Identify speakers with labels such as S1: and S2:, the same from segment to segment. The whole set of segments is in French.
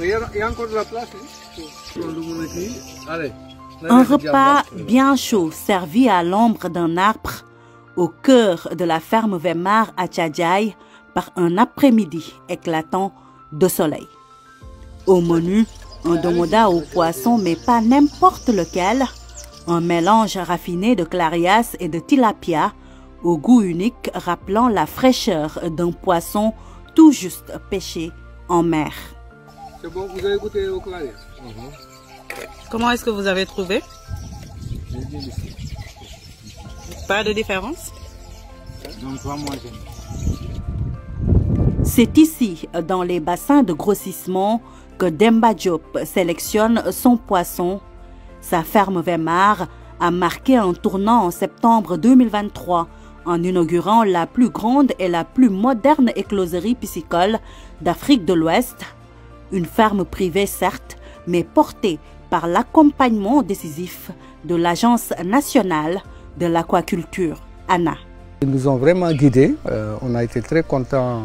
S1: il y a encore de la place. Allez.
S2: Un repas bien chaud servi à l'ombre d'un arbre au cœur de la ferme Weimar à Tchadjaï par un après-midi éclatant de soleil. Au menu, un domoda au poisson, mais pas n'importe lequel, un mélange raffiné de clarias et de tilapia au goût unique rappelant la fraîcheur d'un poisson tout juste pêché en mer.
S1: C'est bon, vous avez goûté au clarias?
S2: Comment est-ce que vous avez trouvé? Pas de différence? C'est ici, dans les bassins de grossissement, que Demba Diop sélectionne son poisson. Sa ferme Weimar a marqué un tournant en septembre 2023 en inaugurant la plus grande et la plus moderne écloserie piscicole d'Afrique de l'Ouest. Une ferme privée certes, mais portée par l'accompagnement décisif de l'Agence nationale de l'aquaculture, ANA.
S3: Ils nous ont vraiment guidés. On a été très contents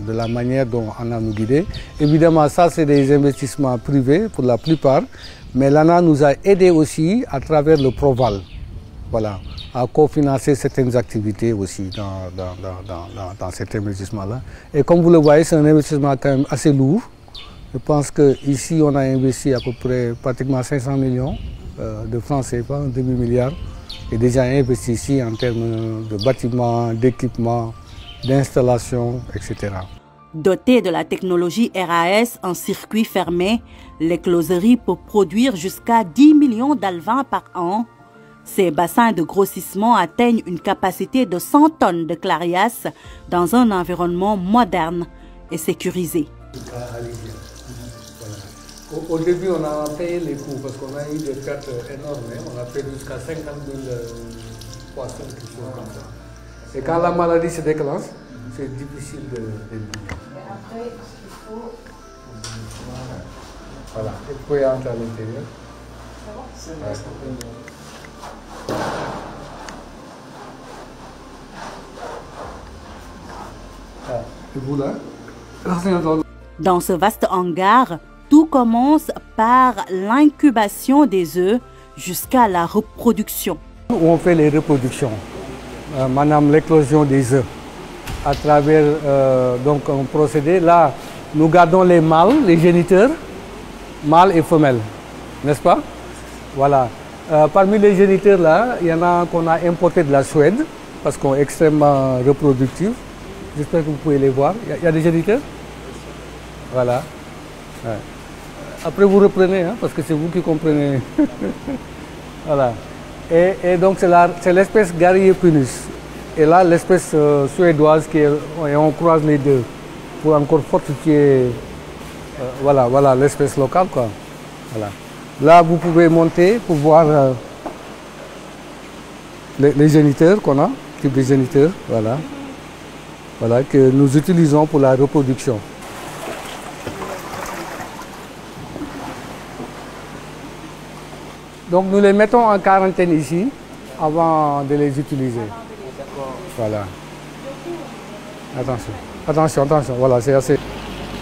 S3: de la manière dont ANA nous guidés. Évidemment, ça, c'est des investissements privés pour la plupart, mais l'ANA nous a aidés aussi à travers le Proval, voilà, à cofinancer certaines activités aussi dans cet investissement-là. Et comme vous le voyez, c'est un investissement quand même assez lourd. Je pense qu'ici, on a investi à peu près pratiquement 500 millions de francs CFA, un demi-milliard, et déjà investi ici en termes de bâtiments, d'équipements, d'installations, etc.
S2: Dotée de la technologie RAS en circuit fermé, l'écloserie peut produire jusqu'à 10 millions d'alevins par an. Ces bassins de grossissement atteignent une capacité de 100 tonnes de clarias dans un environnement moderne et sécurisé.
S3: Au début, on a payé les coûts parce qu'on a eu des pertes énormes. On a fait jusqu'à 50 000 poissons, quelque chose comme ça. Et quand la maladie se déclenche, c'est difficile de vivre.
S4: Après, il faut...
S3: Voilà, vous pouvez entrer à l'intérieur.
S4: C'est bon?
S3: Et vous là?
S2: Dans ce vaste hangar, tout commence par l'incubation des œufs jusqu'à la reproduction.
S3: On fait les reproductions, madame, l'éclosion des œufs, à travers donc un procédé. Là, nous gardons les mâles, les géniteurs, mâles et femelles, n'est-ce pas? Voilà. Parmi les géniteurs, là, il y en a qu'on a importé de la Suède, parce qu'on est extrêmement reproductifs. J'espère que vous pouvez les voir. Il y a des géniteurs? Voilà. Ouais. Après, vous reprenez, hein, parce que c'est vous qui comprenez. Voilà. Et donc, c'est l'espèce Garriepinus. Et là, l'espèce suédoise, et on croise les deux pour encore fortifier voilà l'espèce locale, quoi. Voilà. Là, vous pouvez monter pour voir les géniteurs qu'on a, type de géniteurs, voilà. Voilà, que nous utilisons pour la reproduction. Donc nous les mettons en quarantaine ici avant de les utiliser. Voilà. Attention, voilà, c'est assez.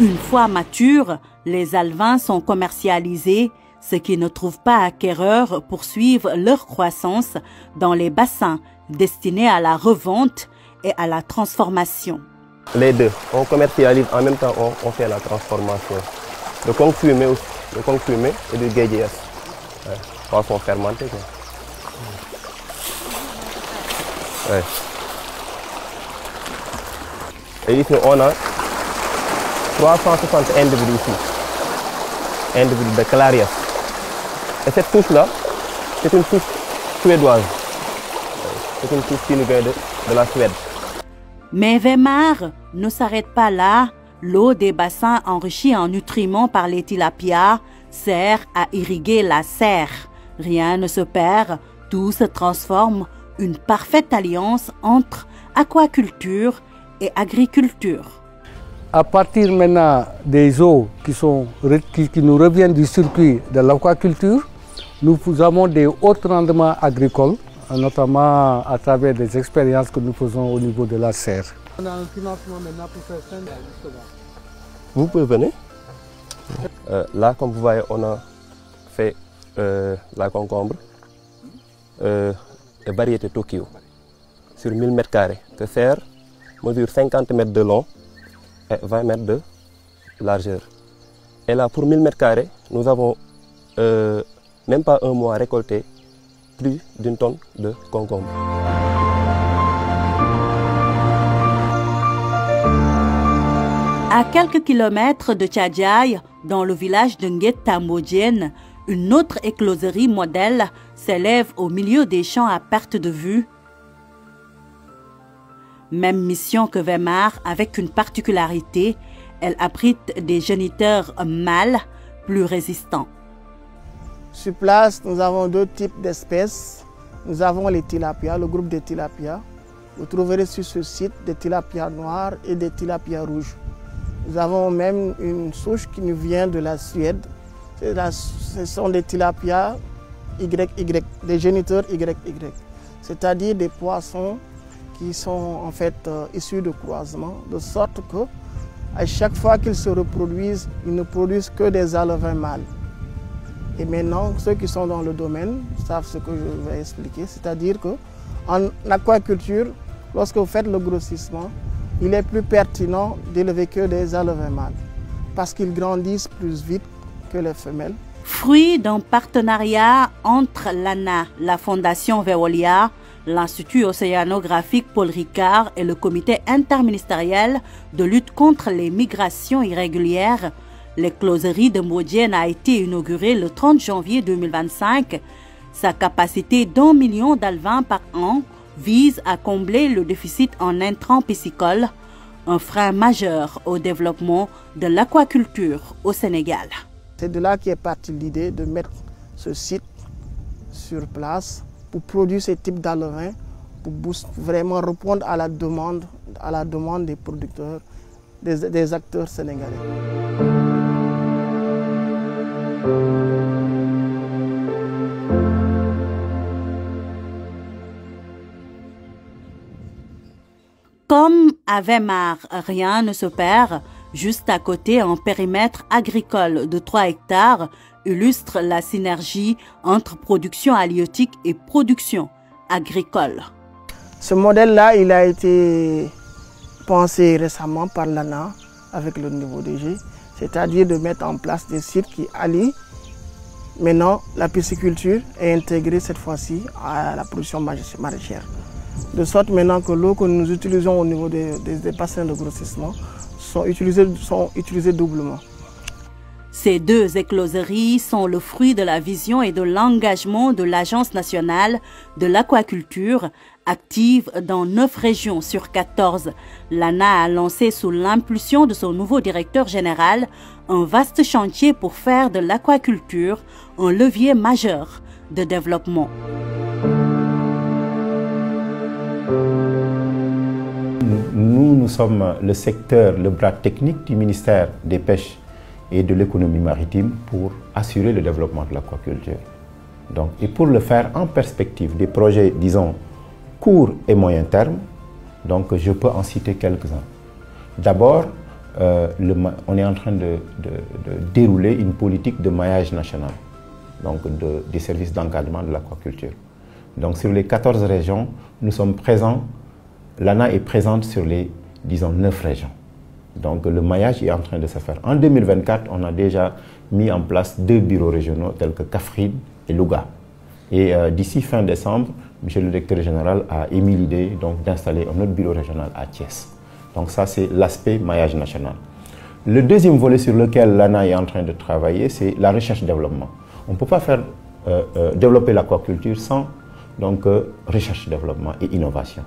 S2: Une fois matures, les alevins sont commercialisés. Ceux qui ne trouvent pas acquéreurs poursuivent leur croissance dans les bassins destinés à la revente et à la transformation.
S5: Les deux, on commercialise en même temps on fait la transformation. Le conque fumé et le guédias. Poisson fermenté. Ouais. Et ici on a 360 individus ici. Individus de clarias. Et cette souche-là, c'est une souche suédoise. C'est une souche qui nous vient de la Suède.
S2: Mais Weimar ne s'arrête pas là. L'eau des bassins enrichie en nutriments par les tilapias sert à irriguer la serre. Rien ne se perd, tout se transforme, une parfaite alliance entre aquaculture et agriculture.
S3: À partir maintenant des eaux qui nous reviennent du circuit de l'aquaculture, nous avons des hauts rendements agricoles, notamment à travers des expériences que nous faisons au niveau de la serre. On a un financement maintenant pour faire ça, justement.
S5: Vous pouvez venir. Là, comme vous voyez, on a fait la concombre et variété Tokyo sur 1000 m². Que serre mesure 50 mètres de long et 20 mètres de largeur. Et là, pour 1000 m², nous avons même pas un mois récolté plus d'1 tonne de concombre.
S2: À quelques kilomètres de Tchadjaï, dans le village de Nguet-Tambodjen, une autre écloserie modèle s'élève au milieu des champs à perte de vue. Même mission que Weimar avec une particularité, elle abrite des géniteurs mâles plus résistants.
S6: Sur place, nous avons deux types d'espèces. Nous avons les tilapias, le groupe des tilapias. Vous trouverez sur ce site des tilapias noirs et des tilapias rouges. Nous avons même une souche qui nous vient de la Suède. Ce sont des tilapias YY, des géniteurs YY. C'est-à-dire des poissons qui sont en fait issus de croisement, de sorte que à chaque fois qu'ils se reproduisent, ils ne produisent que des alevins mâles. Et maintenant, ceux qui sont dans le domaine savent ce que je vais expliquer, c'est-à-dire qu'en aquaculture, lorsque vous faites le grossissement, il est plus pertinent d'élever que des alevins mâles, parce qu'ils grandissent plus vite que les femelles.
S2: Fruit d'un partenariat entre l'ANA, la Fondation Veolia, l'Institut océanographique Paul Ricard et le Comité interministériel de lutte contre les migrations irrégulières, l'écloserie de Mbodjen a été inaugurée le 30 janvier 2025. Sa capacité d'1 million d'alevins par an vise à combler le déficit en intrants piscicoles, un frein majeur au développement de l'aquaculture au Sénégal.
S6: C'est de là qu'est partie l'idée de mettre ce site sur place pour produire ce type d'alevins, pour vraiment répondre à la demande des producteurs, des acteurs sénégalais.
S2: Comme à Weimar, rien ne se perd. Juste à côté, un périmètre agricole de 3 hectares illustre la synergie entre production halieutique et production agricole.
S6: Ce modèle-là, il a été pensé récemment par l'ANA avec le niveau DG, c'est-à-dire de mettre en place des sites qui allient maintenant la pisciculture et intégrer cette fois-ci à la production maraîchère. De sorte maintenant que l'eau que nous utilisons au niveau des bassins de grossissement sont utilisées doublement.
S2: Ces deux écloseries sont le fruit de la vision et de l'engagement de l'Agence nationale de l'aquaculture, active dans 9 régions sur 14. L'ANA a lancé sous l'impulsion de son nouveau directeur général un vaste chantier pour faire de l'aquaculture un levier majeur de développement.
S7: Nous sommes le secteur, le bras technique du ministère des Pêches et de l'économie maritime pour assurer le développement de l'aquaculture. Et pour le faire en perspective des projets, disons, court et moyen terme, je peux en citer quelques-uns. D'abord, on est en train de dérouler une politique de maillage national, des services d'encadrement de l'aquaculture. Sur les 14 régions, nous sommes présents, l'ANA est présente sur les, disons, 9 régions. Le maillage est en train de se faire. En 2024, on a déjà mis en place 2 bureaux régionaux tels que Kaffrine et Louga. Et d'ici fin décembre, M. le directeur général a émis l'idée d'installer un autre bureau régional à Thiès. Ça, c'est l'aspect maillage national. Le deuxième volet sur lequel l'ANA est en train de travailler, c'est la recherche-développement. On ne peut pas faire développer l'aquaculture sans recherche-développement et innovation.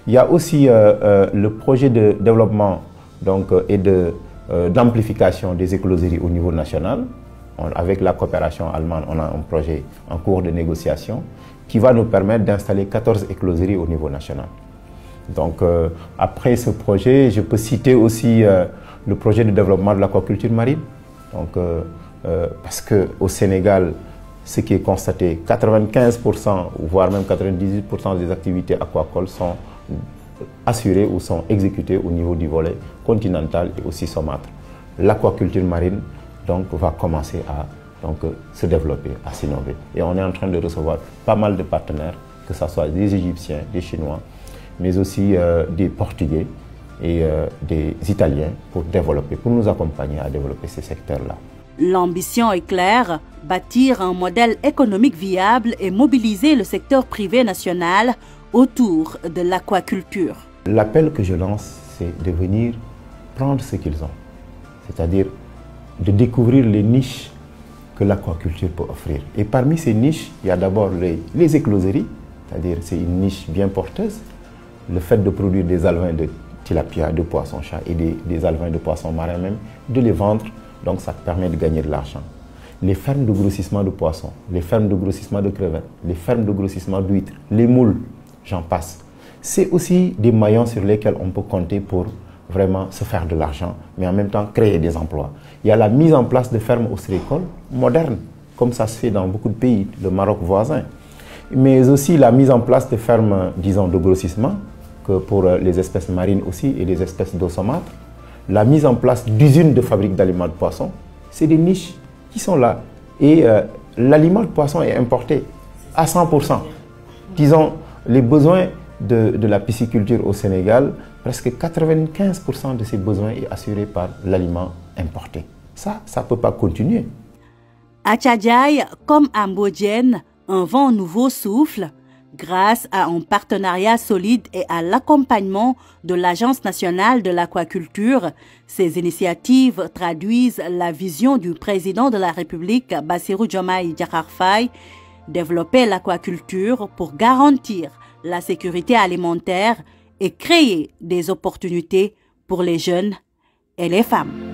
S7: Il y a aussi le projet de développement et d'amplification des écloseries au niveau national. Avec la coopération allemande, on a un projet en cours de négociation qui va nous permettre d'installer 14 écloseries au niveau national. Après ce projet, je peux citer aussi le projet de développement de l'aquaculture marine. Parce qu'au Sénégal, ce qui est constaté, 95%, voire même 98% des activités aquacoles sont assurées ou sont exécutées au niveau du volet continental et aussi saumâtre. L'aquaculture marine donc, va commencer à se développer, à s'innover. Et on est en train de recevoir pas mal de partenaires, que ce soit des Égyptiens, des Chinois, mais aussi des Portugais et des Italiens pour nous accompagner à développer ces secteurs-là.
S2: L'ambition est claire, bâtir un modèle économique viable et mobiliser le secteur privé national autour de l'aquaculture.
S7: L'appel que je lance, c'est de venir prendre ce qu'ils ont, c'est-à-dire de découvrir les niches que l'aquaculture peut offrir. Et parmi ces niches, il y a d'abord les écloseries, c'est-à-dire c'est une niche bien porteuse. Le fait de produire des alevins de tilapia, de poisson-chat et des alevins de poissons marins même, de les vendre, donc ça permet de gagner de l'argent. Les fermes de grossissement de poissons, les fermes de grossissement de crevettes, les fermes de grossissement d'huîtres, les moules, j'en passe. C'est aussi des maillons sur lesquels on peut compter pour vraiment se faire de l'argent, mais en même temps créer des emplois. Il y a la mise en place de fermes ostréicoles modernes, comme ça se fait dans beaucoup de pays, le Maroc voisin. Mais aussi la mise en place de fermes, disons, de grossissement, que pour les espèces marines aussi et les espèces d'eau saumâtre. La mise en place d'usines de fabrique d'aliments de poisson, c'est des niches qui sont là. Et l'aliment de poisson est importé à 100%. Disons, les besoins de la pisciculture au Sénégal, presque 95% de ces besoins est assuré par l'aliment importé. Ça ne peut pas continuer.
S2: À Tchadjaï, comme à Mbodiène, un vent nouveau souffle grâce à un partenariat solide et à l'accompagnement de l'Agence nationale de l'aquaculture. Ces initiatives traduisent la vision du président de la République, Bassirou Diomaye Diakhar Faye, développer l'aquaculture pour garantir la sécurité alimentaire et créer des opportunités pour les jeunes et les femmes.